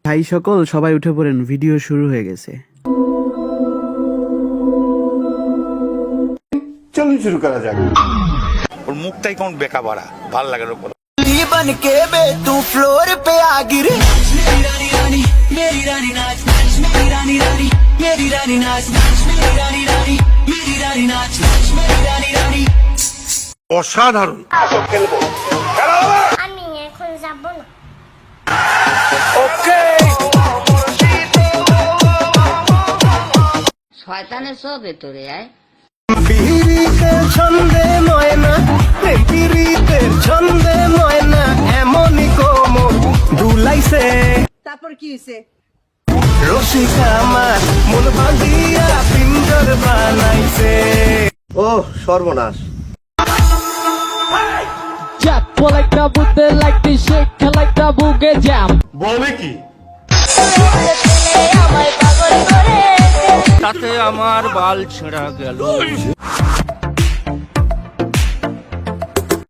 ভাই সকল সবাই উঠে পড়েন, ভিডিও শুরু হয়ে গেছে। চলুন শুরু করা যাক। ওর মুখটাই কেমন বেকা বাড়া, ভাল লাগে না। बन के बे तू फ्लोर पे आ गिरे मेरी रानी रानी मेरी रानी नाच नाच मेरी रानी रानी मेरी रानी नाच नाच मेरी रानी रानी मेरी रानी नाच नाच मेरी रानी रानी অসাধারণ। আমি এখন যাব না। শয়তানের সব ভেতরে আয়। পিরিতের ছন্দে ময়না পিরিতের ছন্দে ময়না এমনই কোমর দুলাইছে। তারপর কি হয়েছে? রসিকা আমার মন ভাঙিয়া পিঞ্জর বানাইছে। ও সর্বনাশ। Jack, pull like the Buddha, like the shake, like the boogie jam. বলে কি? তাতে আমার বাল ছেঁড়া গেল।